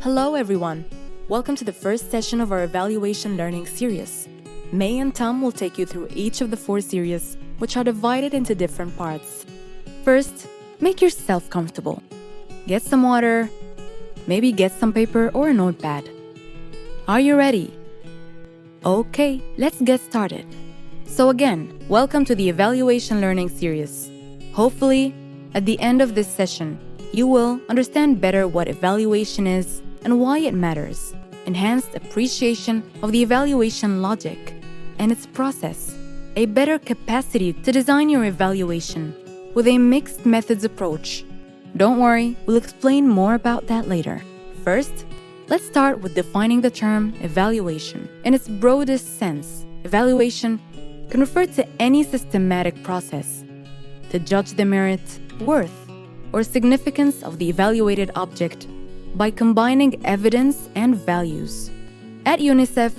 Hello everyone! Welcome to the first session of our evaluation learning series. May and Tom will take you through each of the 4 series, which are divided into different parts. First, make yourself comfortable. Get some water, maybe get some paper or a notepad. Are you ready? Okay, let's get started. So again, welcome to the evaluation learning series. Hopefully, at the end of this session, you will understand better what evaluation is and why it matters, enhanced appreciation of the evaluation logic and its process, a better capacity to design your evaluation with a mixed methods approach. Don't worry, we'll explain more about that later. First, let's start with defining the term evaluation. In its broadest sense, evaluation can refer to any systematic process to judge the merit, worth, or significance of the evaluated object by combining evidence and values. At UNICEF,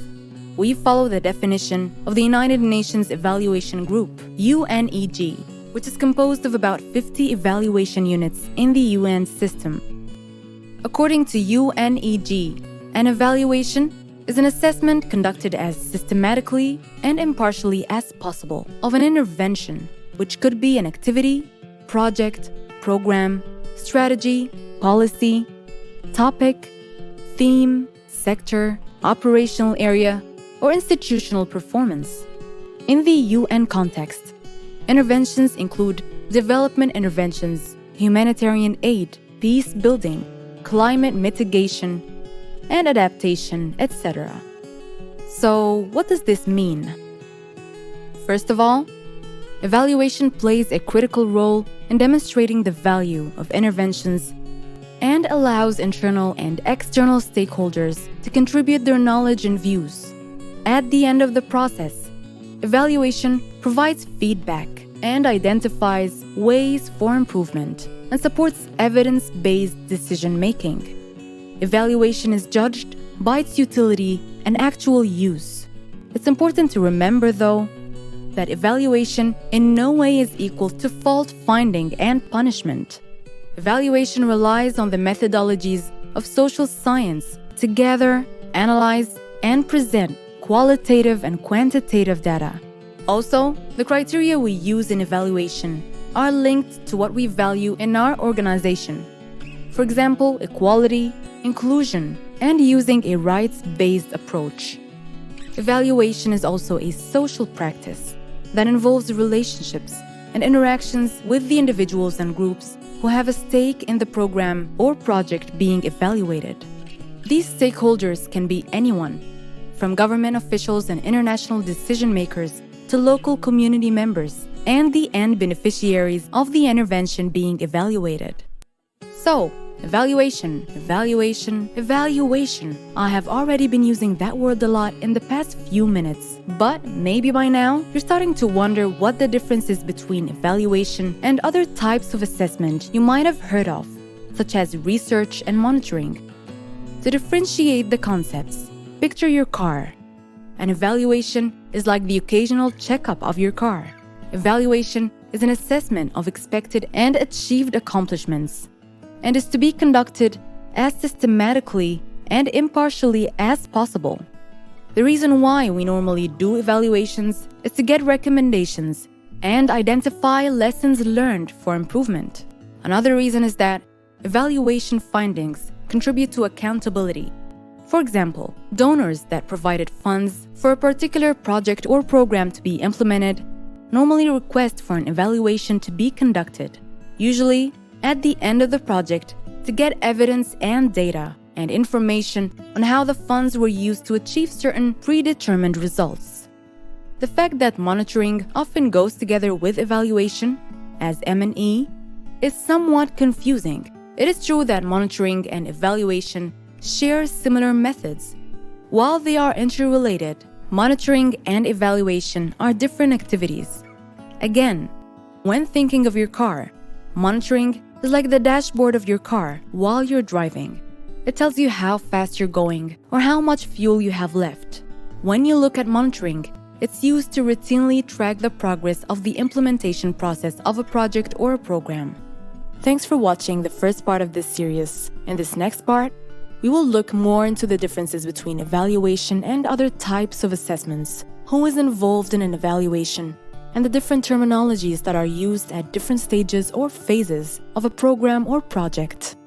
we follow the definition of the United Nations Evaluation Group, UNEG, which is composed of about 50 evaluation units in the UN system. According to UNEG, an evaluation is an assessment conducted as systematically and impartially as possible of an intervention, which could be an activity, project, program, strategy, policy, topic, theme, sector, operational area, or institutional performance. In the UN context, interventions include development interventions, humanitarian aid, peace building, climate mitigation, and adaptation, etc. So, what does this mean? First of all, evaluation plays a critical role in demonstrating the value of interventions and allows internal and external stakeholders to contribute their knowledge and views. At the end of the process, evaluation provides feedback and identifies ways for improvement and supports evidence-based decision-making. Evaluation is judged by its utility and actual use. It's important to remember, though, that evaluation in no way is equal to fault-finding and punishment. Evaluation relies on the methodologies of social science to gather, analyze, and present qualitative and quantitative data. Also, the criteria we use in evaluation are linked to what we value in our organization. For example, equality, inclusion, and using a rights-based approach. Evaluation is also a social practice that involves relationships and interactions with the individuals and groups who have a stake in the program or project being evaluated. These stakeholders can be anyone, from government officials and international decision-makers to local community members and the end beneficiaries of the intervention being evaluated. So, evaluation. I have already been using that word a lot in the past few minutes, but maybe by now you're starting to wonder what the difference is between evaluation and other types of assessment you might have heard of, such as research and monitoring. To differentiate the concepts, picture your car. An evaluation is like the occasional checkup of your car. Evaluation is an assessment of expected and achieved accomplishments, and is to be conducted as systematically and impartially as possible. The reason why we normally do evaluations is to get recommendations and identify lessons learned for improvement. Another reason is that evaluation findings contribute to accountability. For example, donors that provided funds for a particular project or program to be implemented normally request for an evaluation to be conducted, usually at the end of the project, to get evidence and data and information on how the funds were used to achieve certain predetermined results. The fact that monitoring often goes together with evaluation, as M&E, is somewhat confusing. It is true that monitoring and evaluation share similar methods. While they are interrelated, monitoring and evaluation are different activities. Again, when thinking of your car, monitoring is like the dashboard of your car while you're driving. It tells you how fast you're going or how much fuel you have left. When you look at monitoring, it's used to routinely track the progress of the implementation process of a project or a program. Thanks for watching the first part of this series. In this next part, we will look more into the differences between evaluation and other types of assessments, who is involved in an evaluation, and the different terminologies that are used at different stages or phases of a program or project.